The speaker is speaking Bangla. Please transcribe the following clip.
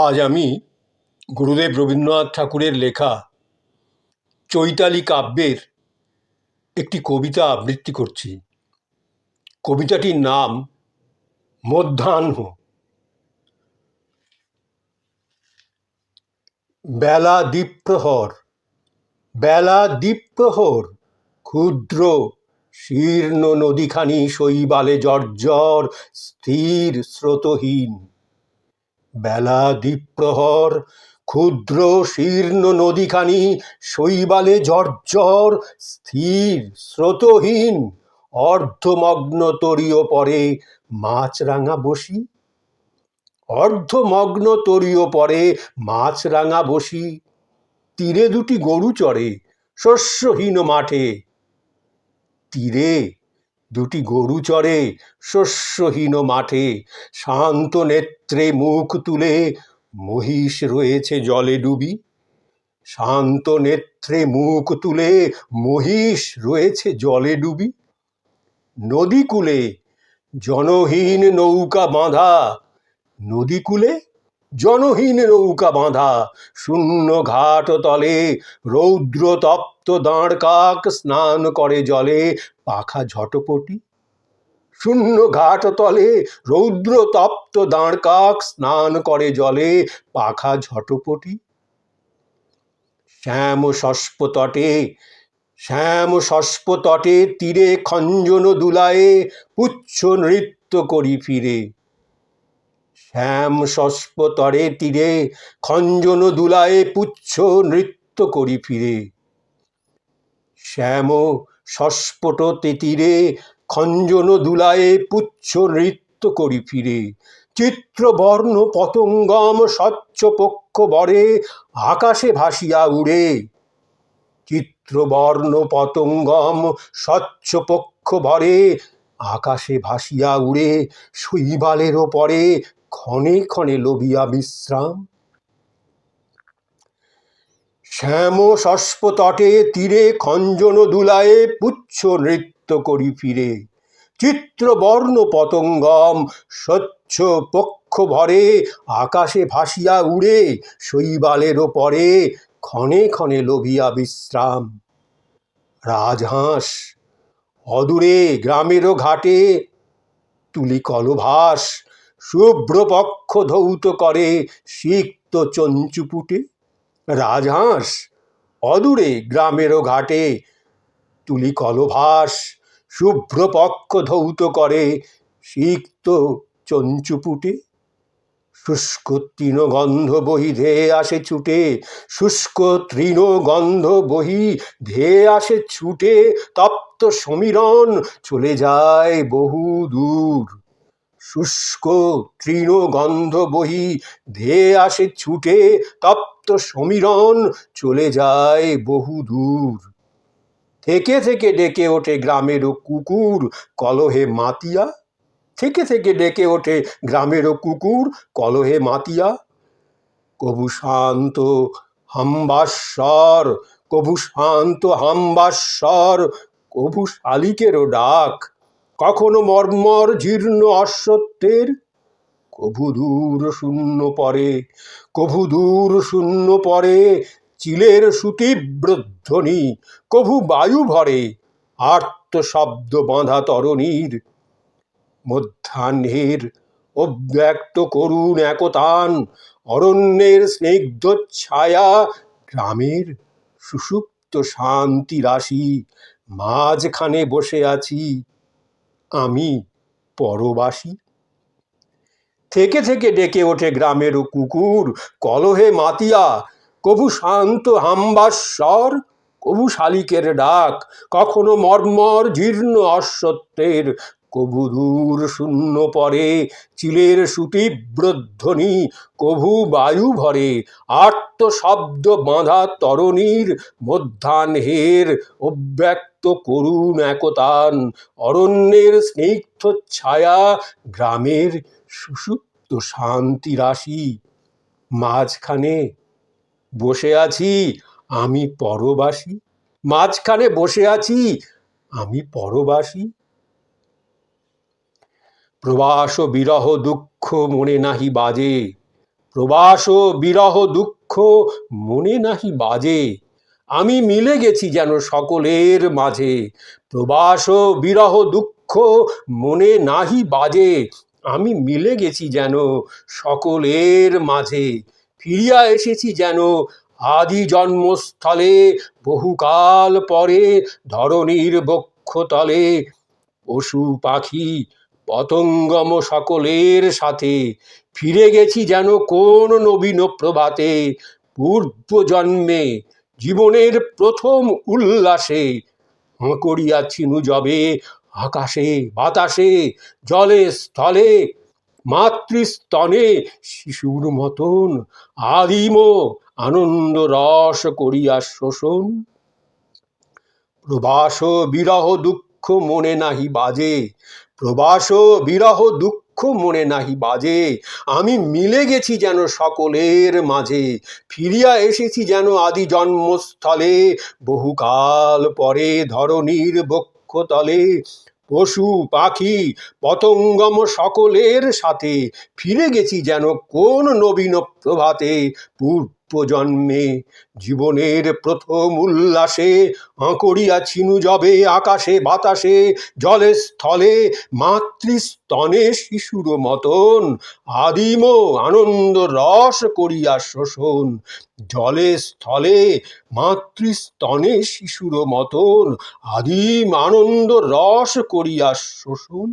আজ আমি গুরুদেব রবীন্দ্রনাথ ঠাকুরের লেখা চৈতালি কাব্যের একটি কবিতা আবৃত্তি করছি। কবিতাটির নাম মধ্যাহ্ন। বেলা দ্বীপ্রহর, বেলা দ্বীপ্রহর, ক্ষুদ্র শীর্ণ নদীখানি শৈবালে জর্জর, স্থির স্রোতহীন। বেলা দ্বীপ্রহর, ক্ষুদ্র শীর্ণ নদীখানি শৈবালে জর্জর, স্থির স্রোতহীন। অর্ধমগ্ন তরীয় পরে মাছরাঙা বসি, অর্ধমগ্ন তরীয় পরে মাছরাঙা বসি। তীরে দুটি গরু চড়ে শস্যহীন মাঠে, তীরে দুটি গরু চড়ে শস্যহীন মাঠে। শান্ত নেত্রে মুখ তুলে মহিষ রয়েছে জলে ডুবি, শান্ত নেত্রে মুখ তুলে মহিষ রয়েছে জলে ডুবি। নদীকূলে জনহীন নৌকা বাঁধা, নদীকূলে জনহীন নৌকা বাঁধা। শূন্য ঘাট তলে রৌদ্র তপ্ত দাঁড় কাক স্নান করে জলে পাখা ঝটপটি। শূন্য ঘাট তলে রৌদ্র তপ্ত দাঁড় কাক স্নান করে জলে পাখা ঝটপটি। শ্যাম শস্প তটে, শ্যাম শস্প তটে তীরে খঞ্জন দুলায়ে পুচ্ছ নৃত্য করি ফিরে। শ্যাম শস্প তরে তীরে খঞ্জন দুলায়ে পুচ্ছ নৃত্য করি ফিরে। শ্যাম শস্পট তীরে খঞ্জন দুলায়ে পুচ্ছ নৃত্য করি ফিরে। চিত্রবর্ণ পতঙ্গম স্বচ্ছ পক্ষ বরে আকাশে ভাসিয়া উড়ে। চিত্রবর্ণ পতঙ্গম স্বচ্ছ পক্ষ ভরে আকাশে ভাসিয়া উড়ে। শৈবালের পরে ক্ষণে ক্ষণে লভিয়া বিশ্রাম। শ্যাম শস্প তটে তীরে খঞ্জন দুলায়ে পুচ্ছ নৃত্য করি ফিরে। চিত্রবর্ণ পতঙ্গম স্বচ্ছ পক্ষ ভরে আকাশে ভাসিয়া উড়ে। শৈবালের পরে ক্ষণে ক্ষণে লভিয়া বিশ্রাম। রাজহাঁস অদূরে গ্রামেরও ঘাটে তুলি কলভাস, শুভ্র পক্ষ ধৌত করে সিক্ত চঞ্চুপুটে। রাজহাঁস অদূরে গ্রামেরও ঘাটে তুলি কলভাস, শুভ্র পক্ষ ধৌত করে সিক্ত চঞ্চুপুটে। শুষ্ক তৃণগন্ধ বহি ধেয়ে আসে ছুটে, শুষ্ক তৃণগন্ধ বহি ধেয়ে আসে ছুটে। তপ্ত সমীরণ চলে যায় বহু দূর, শুষ্ক তৃণগন্ধ বহি ধেয়ে আসে ছুটে। তপ্ত সমীরণ চলে যায় বহু দূর। থেকে থেকে ডেকে ওঠে গ্রামেরও কুকুর কলহে মাতিয়া, থেকে থেকে ডেকে ওঠে গ্রামেরও কুকুর কলহে মাতিয়া। কভু শান্ত হাম্বাস্বর, কভু শান্ত হাম্বাস্বর, কভু শালিকেরও ডাক। কখনো মর্মর জীর্ণ অশ্বত্থের, কভু দূর শূন্য পরে, কভু দূর শূন্য পরে চিলের সুতীব্র ধ্বনি। কভু বায়ু ভরে আর্ত শব্দ বাঁধা তরণীর। মধ্যাহ্নের অব্যক্ত করুণ একতান, অরণ্যের স্নিগ্ধ ছায়া, গ্রামের সুষুপ্ত শান্তি রাশি। মাঝখানে বসে আছি আমি পরবাসী। থেকে থেকে ডেকে ওঠে গ্রামেরও কুকুর কলহে মাতিয়া। কভু শান্ত হাম্বাস্বর, কভু শালিকের ডাক। কখনো মর্মর জীর্ণ অশ্বত্থের, কভু দূর শূন্য পরে চিলের সুতীব্র ধ্বনি। কভু বায়ু ভরে আর্ত শব্দ বাঁধা তরণীর। মধ্যাহ্নের অব্যক্ত করুণ একতান, অরণ্যের স্নিগ্ধ ছায়া, গ্রামের সুষুপ্ত শান্তি রাশি। মাঝখানে বসে আছি আমি পরবাসী, মাঝখানে বসে আছি আমি পরবাসী। প্রবাস বিরহ দুঃখ মনে নাহি বাজে, প্রবাস বিরহ দুঃখ মনে নাহি বাজে, আমি মিলে গেছি যেন সকলের মাঝে। প্রবাস বিরহ দুঃখ মনে নাহি বাজে, আমি মিলে গেছি যেন সকলের মাঝে। ফিরিয়া এসেছি যেন আদি জন্মস্থলে, বহুকাল পরে ধরণীর বক্ষতলে। পশু পাখি পতঙ্গম সকলের সাথে, ফিরে গেছি যেন কোন নবীন প্রভাতে। পূর্ব জন্মে জীবনের প্রথম উল্লাসে, করিয়াছিনু যবে আকাশে বাতাসে জলে স্থলে, মাতৃস্তনে শিশুর মতন আদিম আনন্দ রস করিয়া শোষণ। প্রবাস বিরহ দুঃখ মনে নাহি বাজে, প্রবাস বিরহ দুঃখ মনে নাহি বাজে, আমি মিলে গেছি যেন সকলের মাঝে। ফিরিয়া এসেছি যেন আদি জন্মস্থলে, বহুকাল পরে ধরণীর বক্ষতলে। পশু পাখি পতঙ্গম সকলের সাথে, ফিরে গেছি যেন কোন নবীন প্রভাতে। পূর্ব জন্মে জীবনের প্রথম উল্লাসে, করিয়াছিনু যবে আকাশে বাতাসে জলে স্থলে, মাতৃস্তনে শিশুর মতন আদিম আনন্দ রস করিয়া শোষণ। জলে স্থলে মাতৃস্তনে শিশুর মতন আদিম আনন্দ রস করিয়া শোষণ।